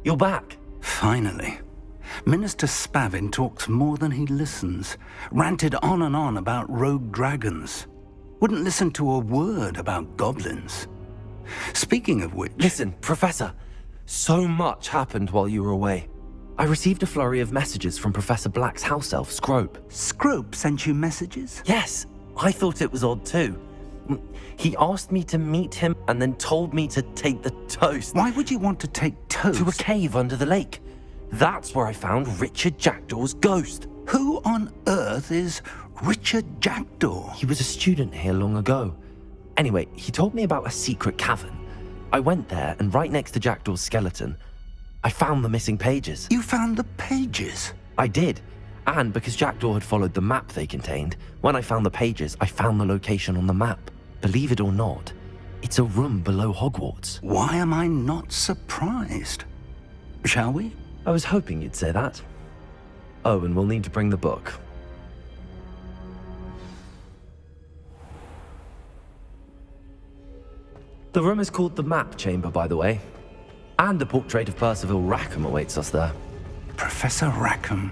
You're back. Finally. Minister Spavin talks more than he listens. Ranted on and on about rogue dragons. Wouldn't listen to a word about goblins. Speaking of which... Listen, Professor. So much happened while you were away. I received a flurry of messages from Professor Black's house elf, Scrope. Scrope sent you messages? Yes, I thought it was odd too. He asked me to meet him and then told me to take the toast. Why would you want to take toast? To a cave under the lake. That's where I found Richard Jackdaw's ghost. Who on earth is Richard Jackdaw? He was a student here long ago. Anyway, he told me about a secret cavern. I went there, and right next to Jackdaw's skeleton, I found the missing pages. You found the pages? I did. And because Jackdaw had followed the map they contained, when I found the pages, I found the location on the map. Believe it or not, it's a room below Hogwarts. Why am I not surprised? Shall we? I was hoping you'd say that. Oh, and we'll need to bring the book. The room is called the Map Chamber, by the way. And a portrait of Percival Rackham awaits us there. Professor Rackham.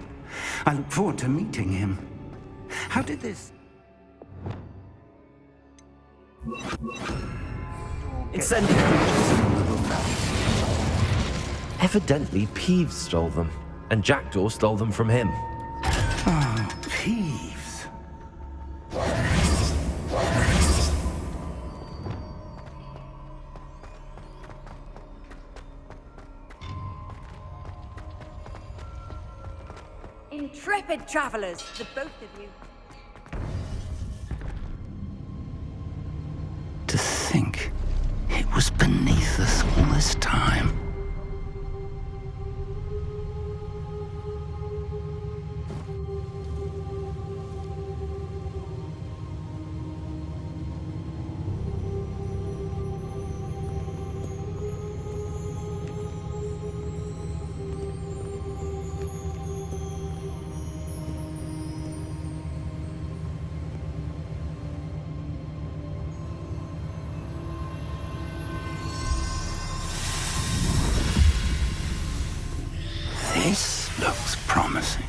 I look forward to meeting him. How did this... Incendiary creatures. Evidently, Peeves stole them, and Jackdaw stole them from him. Oh, Peeves. Intrepid travelers, the both of you. To think it was beneath us all this time. This looks promising.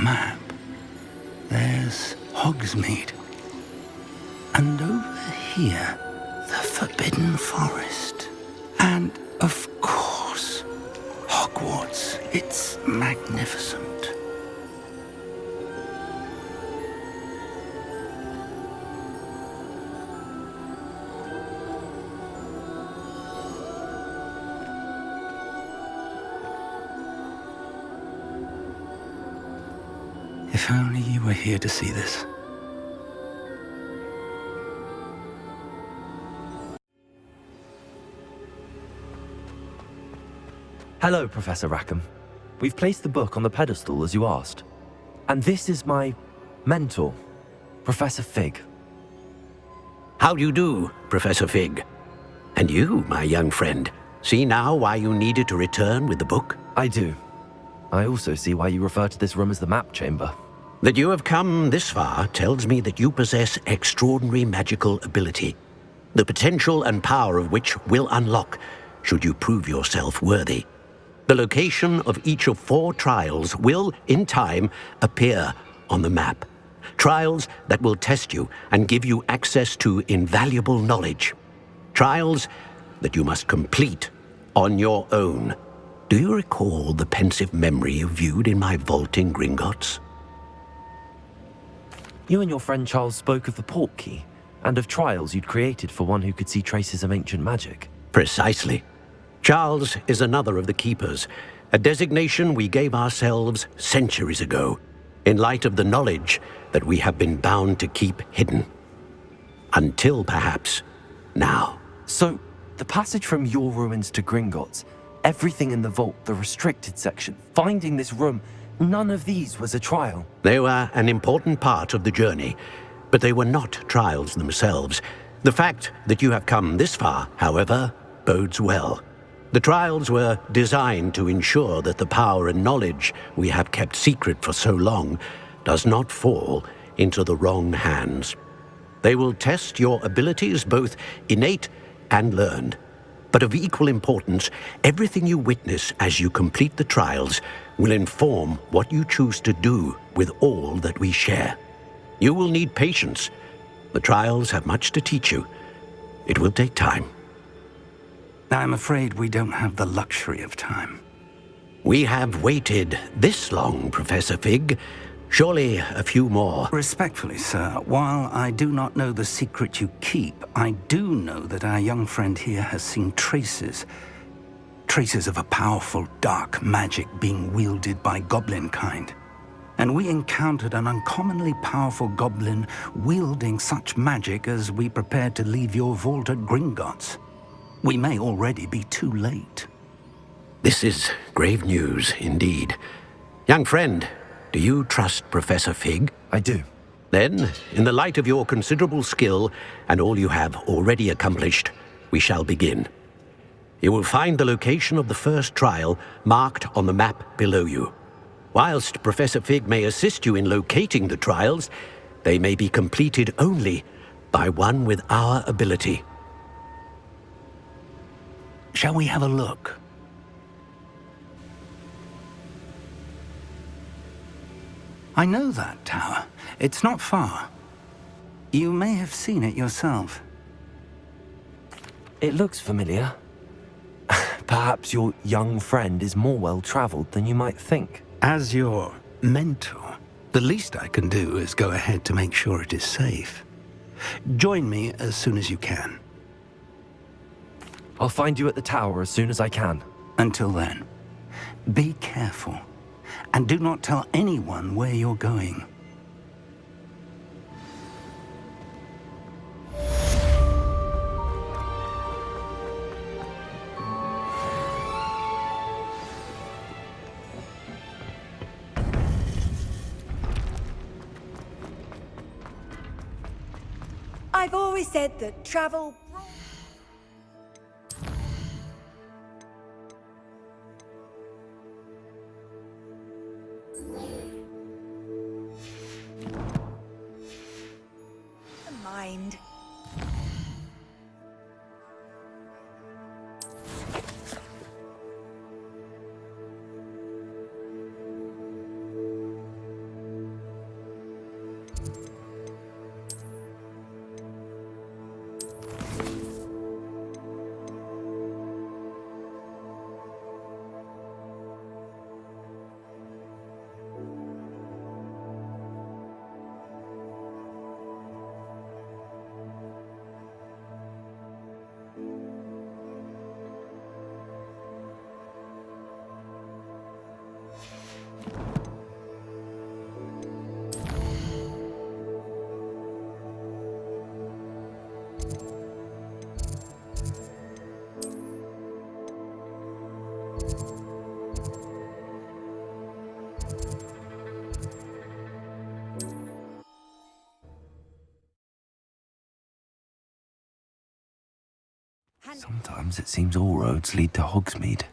Map. There's Hogsmeade. And over here, the Forbidden Forest. And, of course, Hogwarts. It's magnificent. If only you were here to see this. Hello, Professor Rackham. We've placed the book on the pedestal as you asked. And this is my mentor, Professor Fig. How do you do, Professor Fig? And you, my young friend, see now why you needed to return with the book? I do. I also see why you refer to this room as the Map Chamber. That you have come this far tells me that you possess extraordinary magical ability, the potential and power of which will unlock should you prove yourself worthy. The location of each of 4 trials will, in time, appear on the map. Trials that will test you and give you access to invaluable knowledge. Trials that you must complete on your own. Do you recall the pensive memory you viewed in my vault in Gringotts? You and your friend Charles spoke of the Portkey, and of trials you'd created for one who could see traces of ancient magic. Precisely. Charles is another of the Keepers, a designation we gave ourselves centuries ago, in light of the knowledge that we have been bound to keep hidden. Until, perhaps, now. So, The passage from your ruins to Gringotts, everything in the vault, the restricted section, finding this room, none of these was a trial. They were an important part of the journey, but they were not trials themselves. The fact that you have come this far, however, bodes well. The trials were designed to ensure that the power and knowledge we have kept secret for so long does not fall into the wrong hands. They will test your abilities, both innate and learned. But of equal importance, everything you witness as you complete the trials will inform what you choose to do with all that we share. You will need patience. The trials have much to teach you. It will take time. I'm afraid we don't have the luxury of time. We have waited this long, Professor Fig. Surely a few more. Respectfully, sir, while I do not know the secret you keep, I do know that our young friend here has seen traces of a powerful dark magic being wielded by goblin kind. And we encountered an uncommonly powerful goblin wielding such magic as we prepared to leave your vault at Gringotts. We may already be too late. This is grave news indeed. Young friend, do you trust Professor Fig? I do. Then, in the light of your considerable skill and all you have already accomplished, we shall begin. You will find the location of the first trial marked on the map below you. Whilst Professor Fig may assist you in locating the trials, they may be completed only by one with our ability. Shall we have a look? I know that tower. It's not far. You may have seen it yourself. It looks familiar. Perhaps your young friend is more well-traveled than you might think. As your mentor, the least I can do is go ahead to make sure it is safe. Join me as soon as you can. I'll find you at the tower as soon as I can. Until then, be careful, and do not tell anyone where you're going. I've always said that travel... mind. Sometimes it seems all roads lead to Hogsmeade.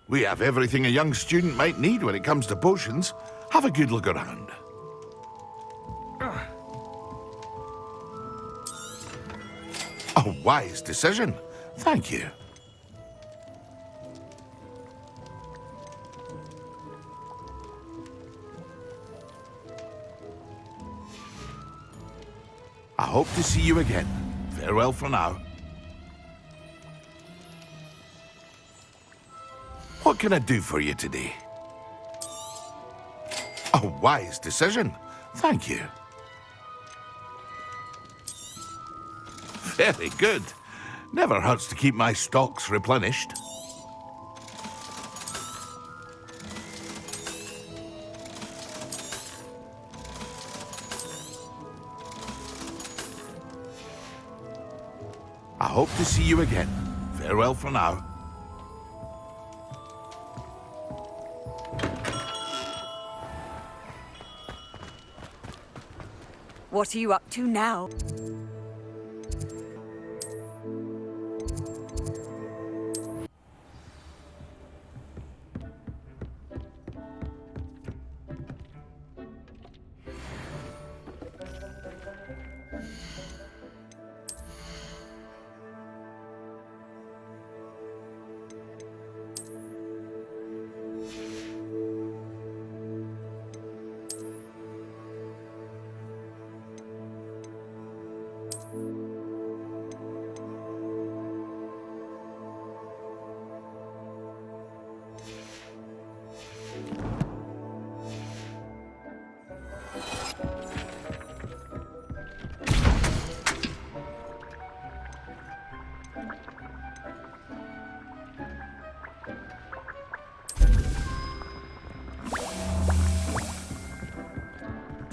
We have everything a young student might need when it comes to potions. Have a good look around. A wise decision. Thank you. I hope to see you again. Farewell for now. What can I do for you today? A wise decision. Thank you. Very good. Never hurts to keep my stocks replenished. I hope to see you again. Farewell for now. What are you up to now?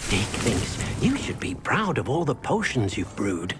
Dick thinks you should be proud of all the potions you've brewed.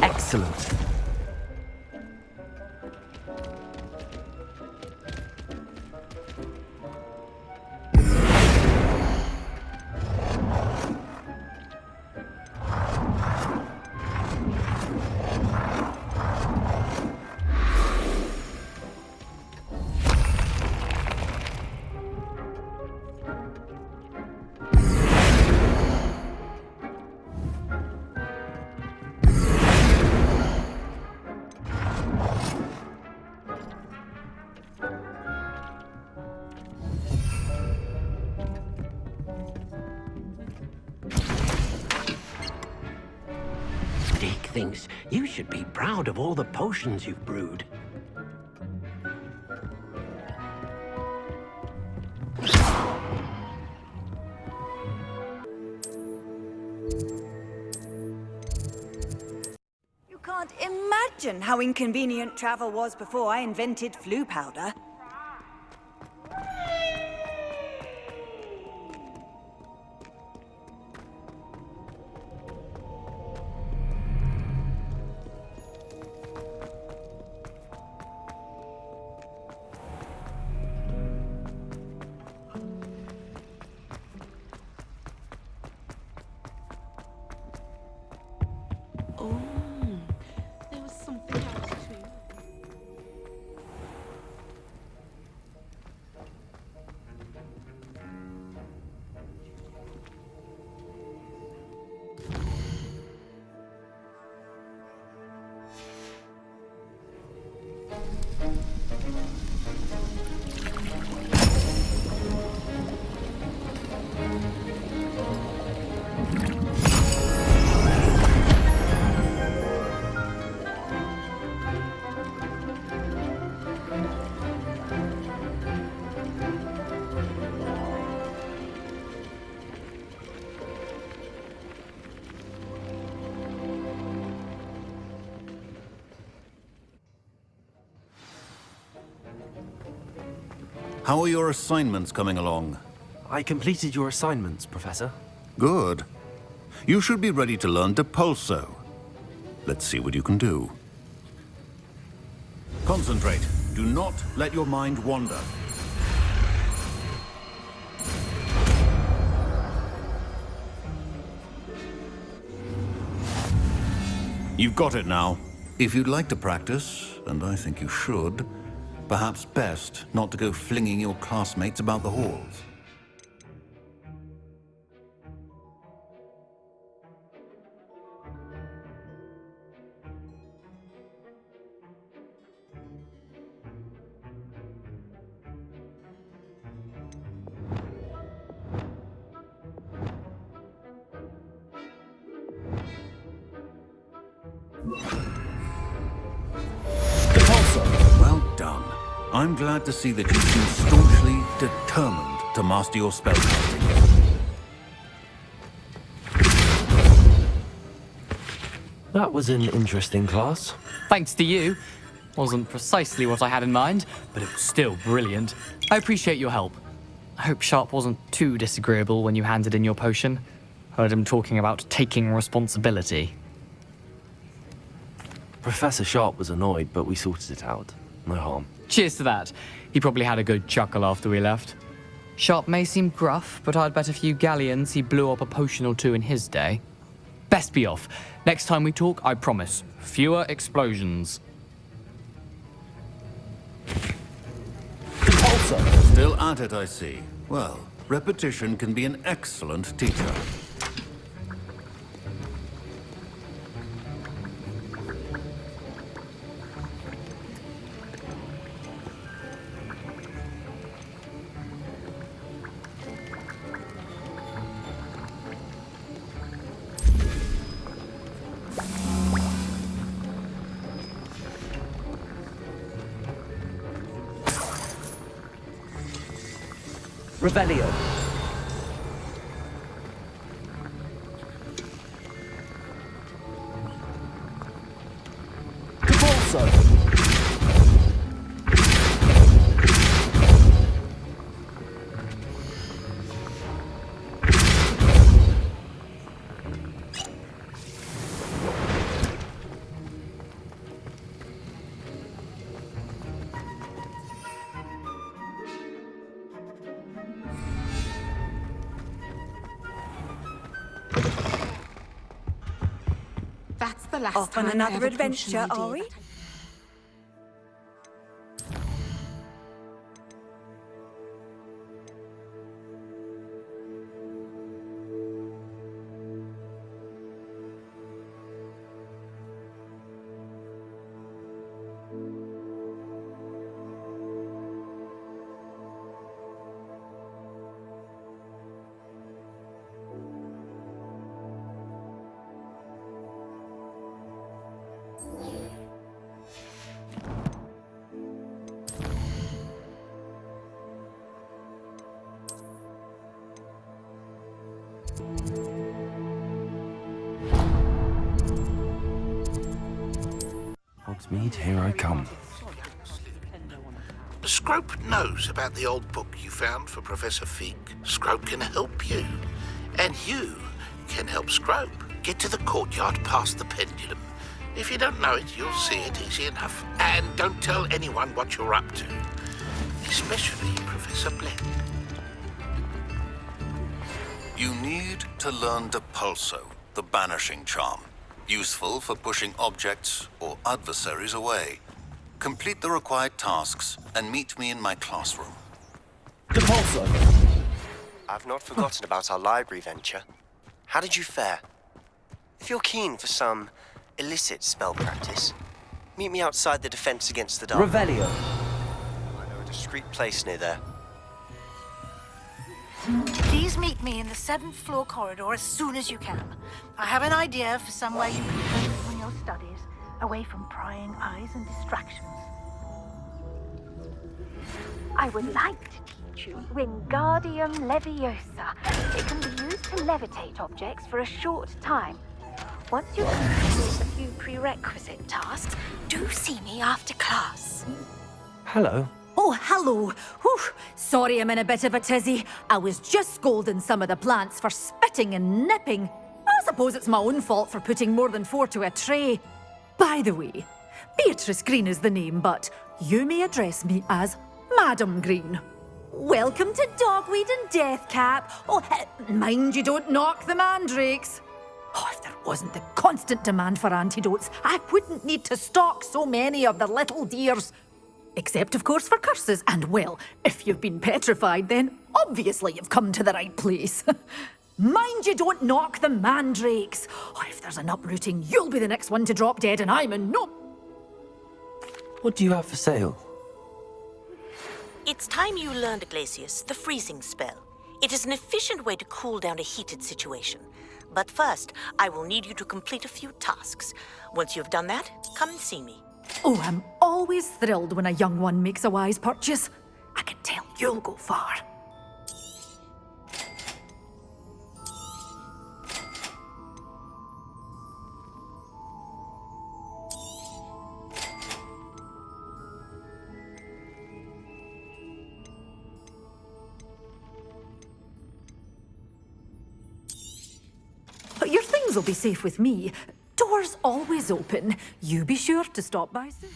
Excellent. Dick thinks you should be proud of all the potions you've brewed. You can't imagine how inconvenient travel was before I invented flu powder. Oh, there was something else too. How are your assignments coming along? I completed your assignments, Professor. Good. You should be ready to learn Depulso. Let's see what you can do. Concentrate. Do not let your mind wander. You've got it now. If you'd like to practice, and I think you should, perhaps best not to go flinging your classmates about the halls. Well done. I'm glad to see that you seem staunchly determined to master your spellcasting. That was an interesting class. Thanks to you. Wasn't precisely what I had in mind, but it was still brilliant. I appreciate your help. I hope Sharp wasn't too disagreeable when you handed in your potion. Heard him talking about taking responsibility. Professor Sharp was annoyed, but we sorted it out. No harm. Cheers to that. He probably had a good chuckle after we left. Sharp may seem gruff, but I'd bet a few galleons he blew up a potion or two in his day. Best be off. Next time we talk, I promise, fewer explosions. Still at it, I see. Well, repetition can be an excellent teacher. Revelio. That's the last Off on time I another ever adventure, pushed an are idea. we? Hogsmeade, here I come. Scrope knows about the old book you found for Professor Fig. Scrope can help you. And you can help Scrope. Get to the courtyard past the pendulum. If you don't know it, you'll see it easy enough. And don't tell anyone what you're up to. Especially Professor Blend. You need to learn Depulso, the banishing charm. Useful for pushing objects or adversaries away. Complete the required tasks and meet me in my classroom. Depulso! I've not forgotten about our library venture. How did you fare? If you're keen for some illicit spell practice, meet me outside the Defense Against the Dark. Revelio. I know a discreet place near there. Please meet me in the 7th floor corridor as soon as you can. I have an idea for somewhere you can focus on your studies, away from prying eyes and distractions. I would like to teach you Wingardium Leviosa. It can be used to levitate objects for a short time. Once you've completed a few prerequisite tasks, do see me after class. Hello. Oh, hello. Whew. Sorry I'm in a bit of a tizzy. I was just scolding some of the plants for spitting and nipping. I suppose it's my own fault for putting more than 4 to a tray. By the way, Beatrice Green is the name, but you may address me as Madam Green. Welcome to Dogweed and Deathcap. Oh, mind you don't knock the mandrakes. Oh, if there wasn't the constant demand for antidotes, I wouldn't need to stock so many of the little dears. Except, of course, for curses. And, well, if you've been petrified, then obviously you've come to the right place. Mind you don't knock the mandrakes. Oh, if there's an uprooting, you'll be the next one to drop dead, and I'm in no... What do you have for sale? It's time you learned, Glacius, the freezing spell. It is an efficient way to cool down a heated situation. But first, I will need you to complete a few tasks. Once you've done that, come and see me. Oh, I'm always thrilled when a young one makes a wise purchase. I can tell you'll go far. Your things will be safe with me. Doors always open. You be sure to stop by soon.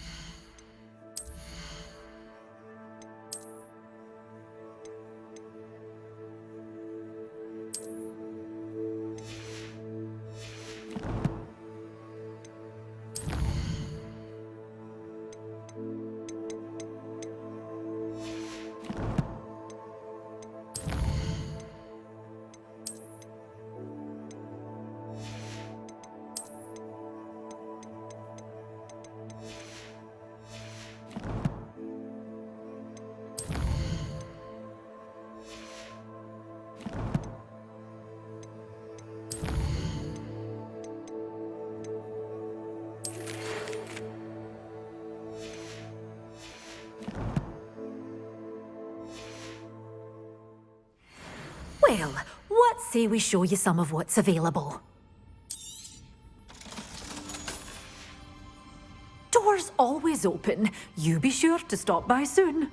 Well, what say we show you some of what's available? Doors always open. You be sure to stop by soon.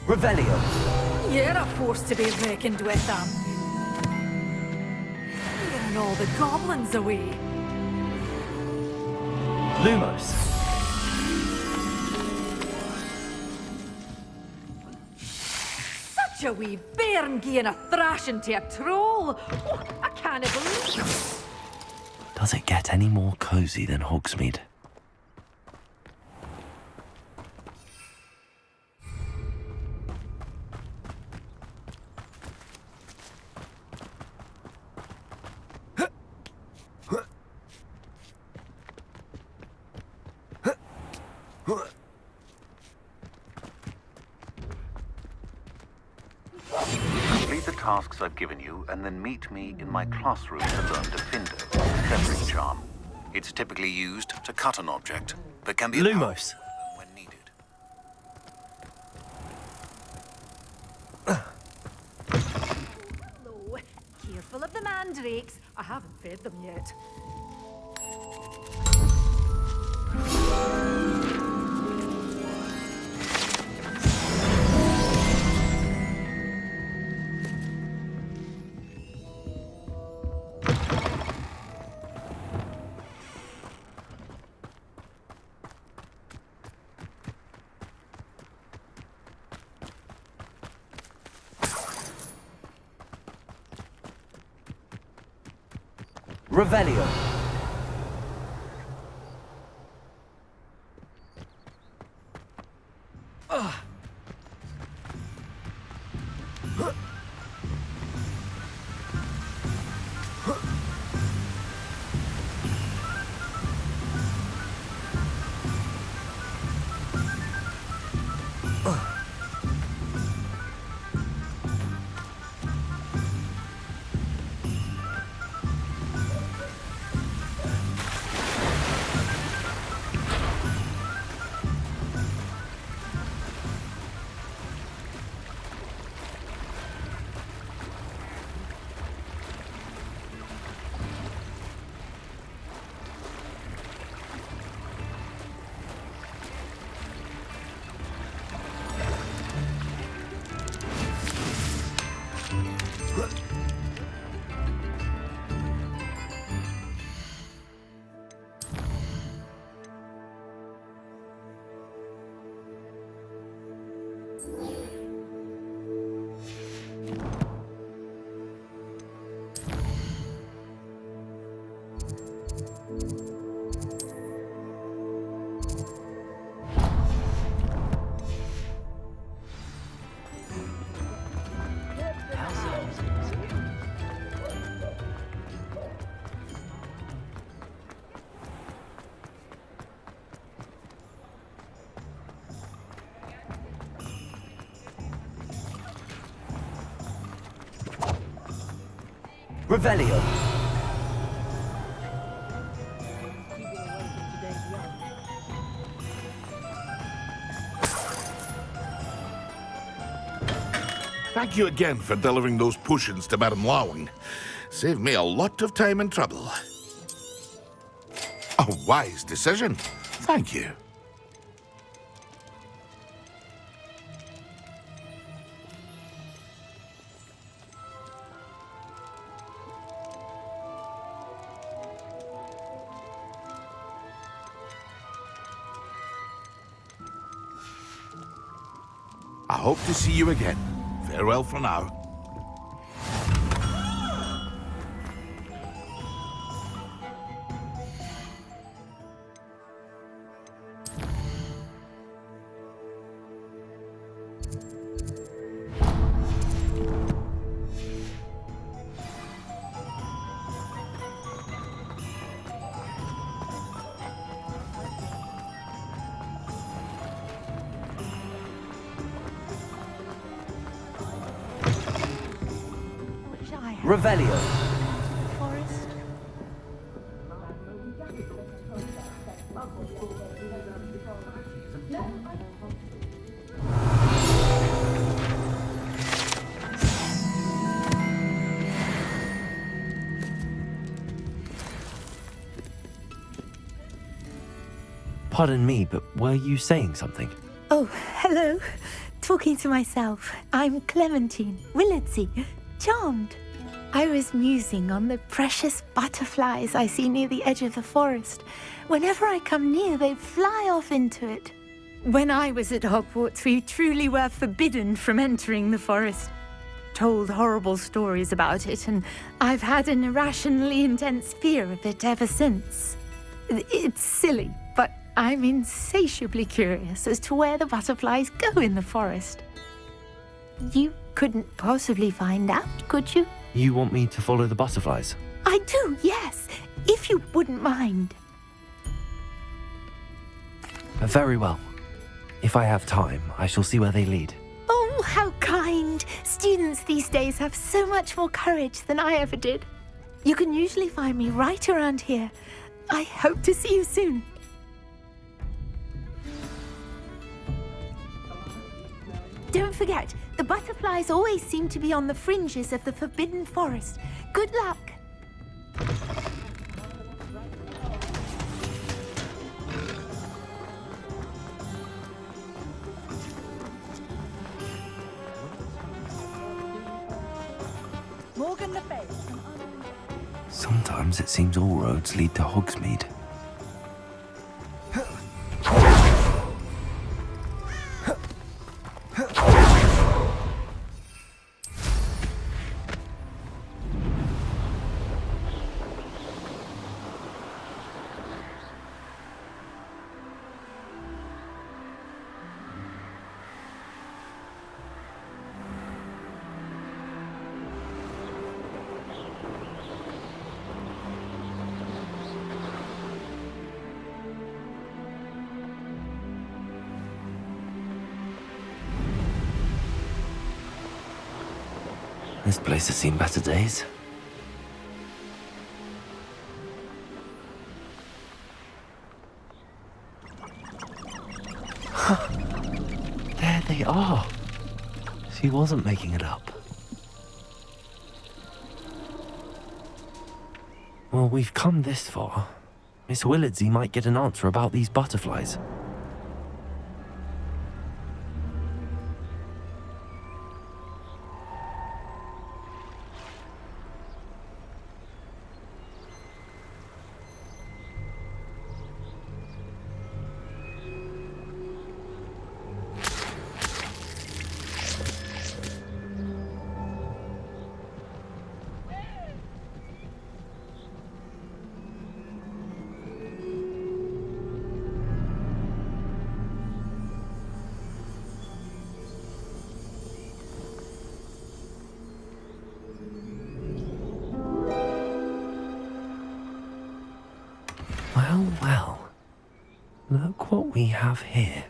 Revelio. You're a force to be reckoned with, Clearing all the goblins away. Lumos. Such a wee bairn gieing a thrashing to a troll. Oh, I can't believe. Does it get any more cozy than Hogsmeade? Complete the tasks I've given you, and then meet me in my classroom to learn Defender, the Feathering Charm. It's typically used to cut an object, but can be Lumos. when needed. Hello. Careful of the mandrakes. I haven't fed them yet. Revelio. Revelio. Thank you again for delivering those potions to Madame Lawing. Saved me a lot of time and trouble. A wise decision. Thank you. I hope to see you again. Farewell for now. Revelio. Forest. Pardon me, but were you saying something? Oh, hello. Talking to myself. I'm Clementine Willardsey. Charmed. I was musing on the precious butterflies I see near the edge of the forest. Whenever I come near, they fly off into it. When I was at Hogwarts, we truly were forbidden from entering the forest. Told horrible stories about it, and I've had an irrationally intense fear of it ever since. It's silly, but I'm insatiably curious as to where the butterflies go in the forest. You couldn't possibly find out, could you? You want me to follow the butterflies? I do, yes, if you wouldn't mind. Very well. If I have time, I shall see where they lead. Oh, how kind. Students these days have so much more courage than I ever did. You can usually find me right around here. I hope to see you soon. Don't forget, the butterflies always seem to be on the fringes of the Forbidden Forest. Good luck! Morgan Le Fay. Sometimes it seems all roads lead to Hogsmeade. This place has seen better days. There they are. She wasn't making it up. Well, we've come this far. Miss Willardsey might get an answer about these butterflies. Well, well. Look what we have here.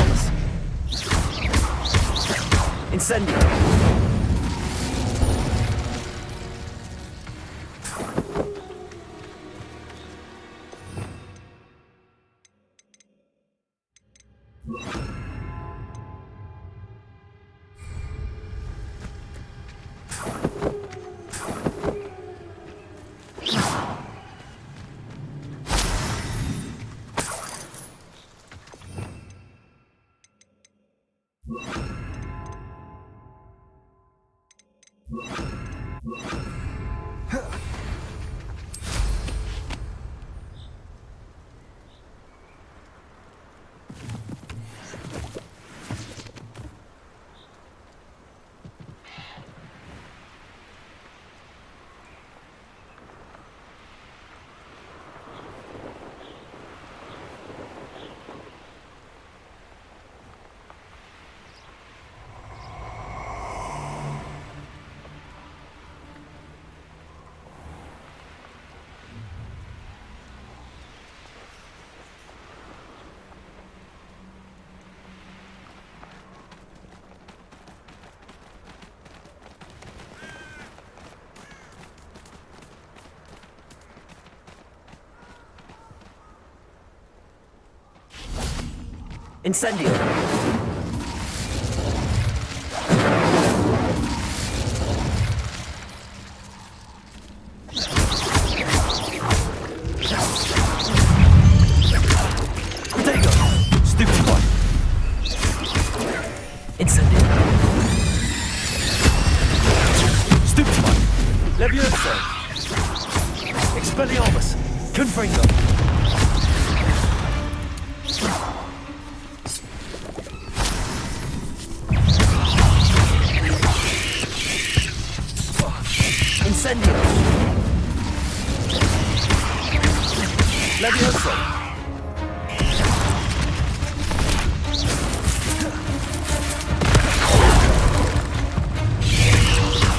Expelliarmus! Incendio! Incendio! Protego! Stupid boy! Incendio! Stupid boy! Levioso! Expelliarmus! Confringo! Incendio! Levioso!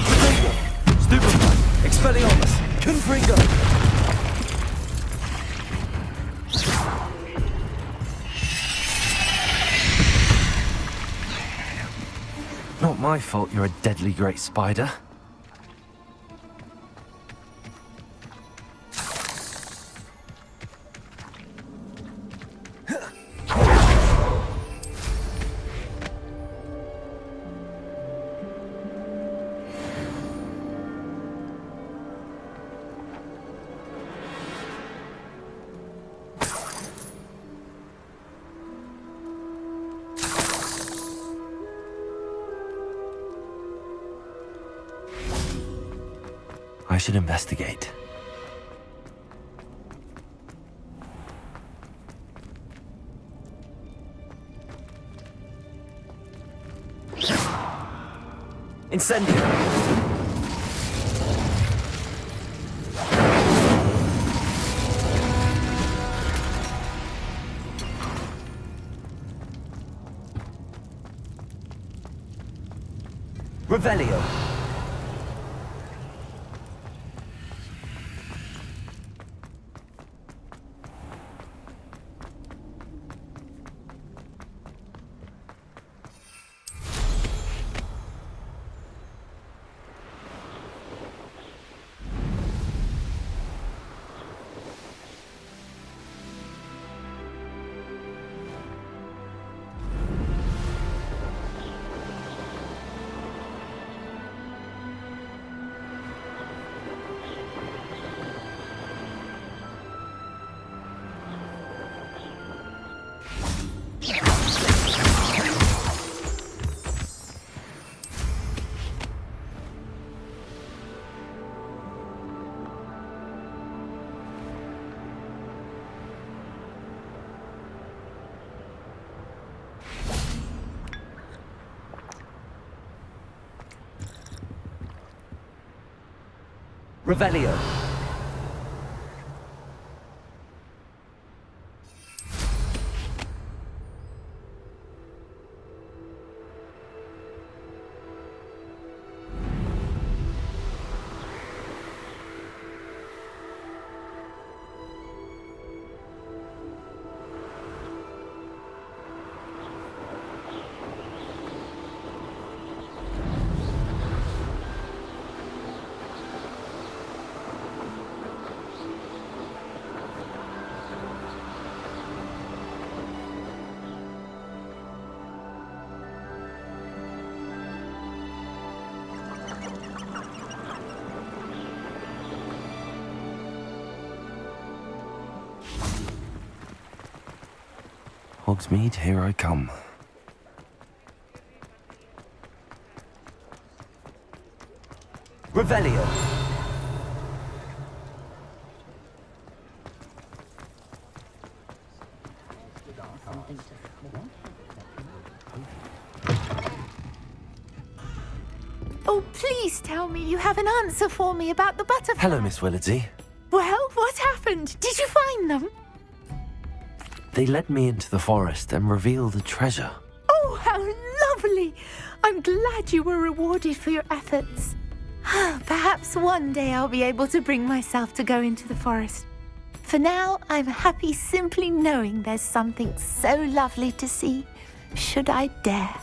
Protego! Stupefy! Expelliarmus! Confringo! Not my fault you're a deadly great spider. I should investigate. Incendio! Revelio! Revelio. Hogsmeade, here I come. Revelio. Oh, please tell me you have an answer for me about the butterfly. Hello, Miss Willardsey. Well, what happened? Did you find them? They led me into the forest and revealed a treasure. Oh, how lovely! I'm glad you were rewarded for your efforts. Perhaps one day I'll be able to bring myself to go into the forest. For now, I'm happy simply knowing there's something so lovely to see, should I dare.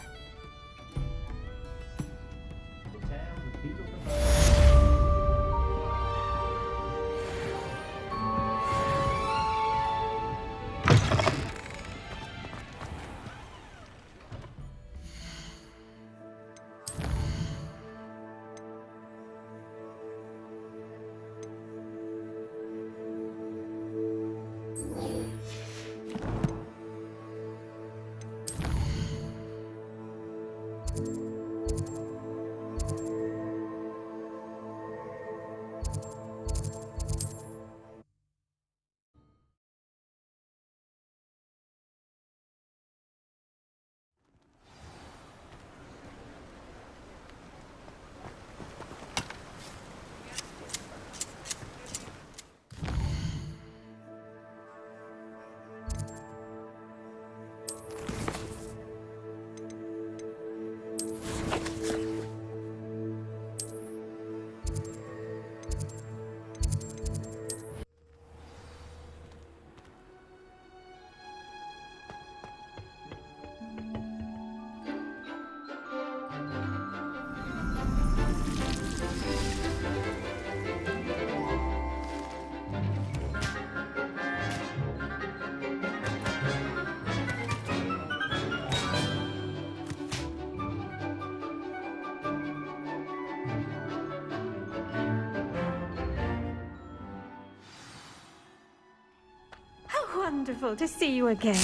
Wonderful to see you again.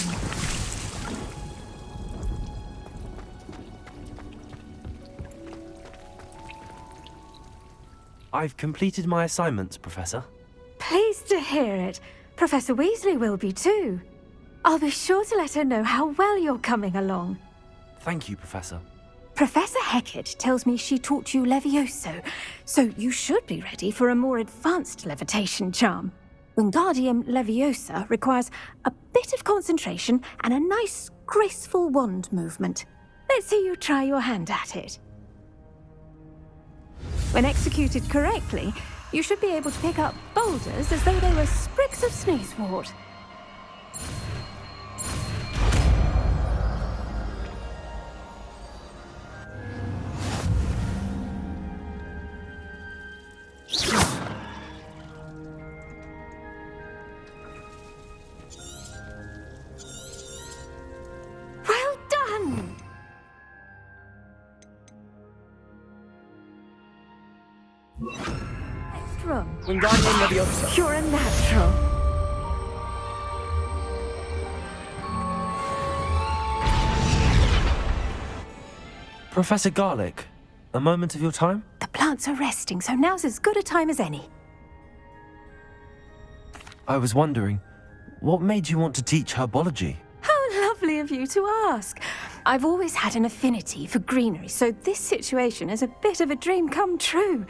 I've completed my assignments, Professor. Pleased to hear it. Professor Weasley will be too. I'll be sure to let her know how well you're coming along. Thank you, Professor. Professor Hecat tells me she taught you Levioso, so you should be ready for a more advanced levitation charm. Wingardium Leviosa requires a bit of concentration and a nice, graceful wand movement. Let's see you try your hand at it. When executed correctly, you should be able to pick up boulders as though they were sprigs of sneezewort. Next room. Wingardium Leviosa. You're a natural. Professor Garlick, a moment of your time? The plants are resting, so now's as good a time as any. I was wondering, what made you want to teach herbology? How lovely of you to ask. I've always had an affinity for greenery, so this situation is a bit of a dream come true.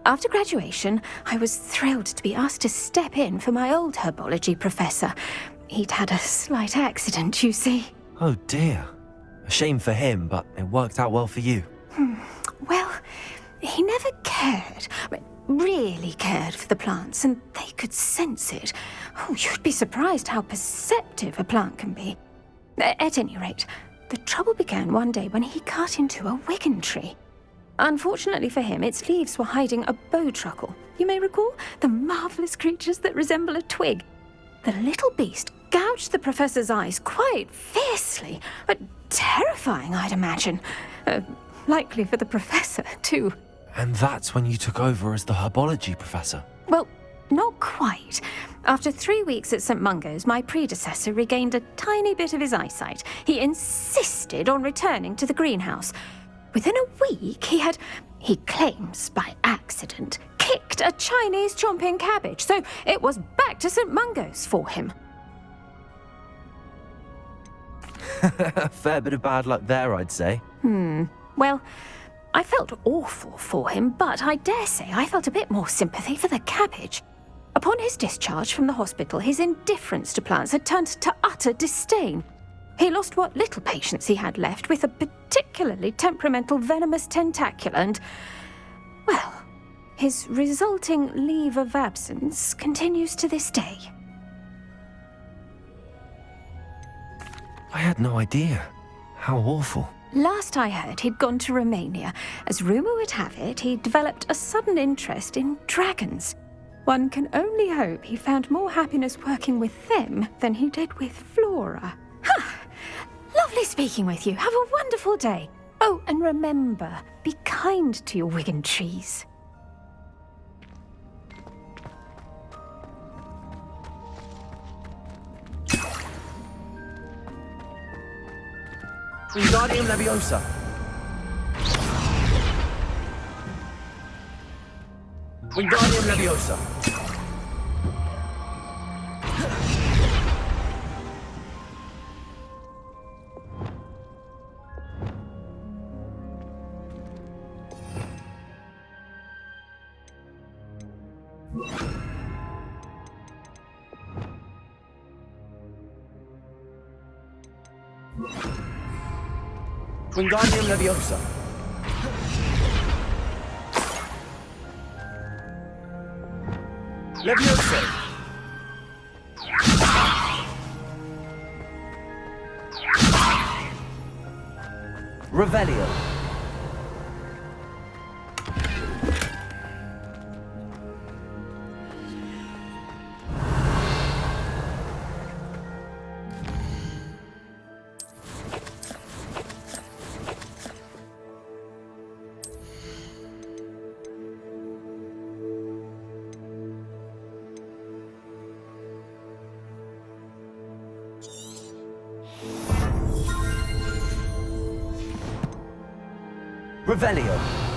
After graduation, I was thrilled to be asked to step in for my old herbology professor. He'd had a slight accident, you see. Oh dear. A shame for him, but it worked out well for you. Well, he never cared, really cared for the plants, and they could sense it. Oh, you'd be surprised how perceptive a plant can be. At any rate, the trouble began one day when he cut into a wigan tree. Unfortunately for him, its leaves were hiding a bowtruckle. You may recall the marvelous creatures that resemble a twig. The little beast gouged the professor's eyes quite fiercely, but terrifying, I'd imagine. Likely for the professor, too. And that's when you took over as the herbology professor? Well, not quite. After 3 weeks at St. Mungo's, my predecessor regained a tiny bit of his eyesight. He insisted on returning to the greenhouse. Within a week, he claims by accident, kicked a Chinese chomping cabbage, so it was back to St. Mungo's for him. A fair bit of bad luck there, I'd say. Well, I felt awful for him, but I dare say I felt a bit more sympathy for the cabbage. Upon his discharge from the hospital, his indifference to plants had turned to utter disdain. He lost what little patience he had left with a particularly temperamental venomous tentacula and, well, his resulting leave of absence continues to this day. I had no idea. How awful. Last I heard, he'd gone to Romania. As rumour would have it, he developed a sudden interest in dragons. One can only hope he found more happiness working with them than he did with Flora. Lovely speaking with you. Have a wonderful day. Oh, and remember, be kind to your Wigan trees. Wingardium Leviosa. Wingardium Leviosa. Wingardium Leviosa. Leviosa. Revelio. Revelio.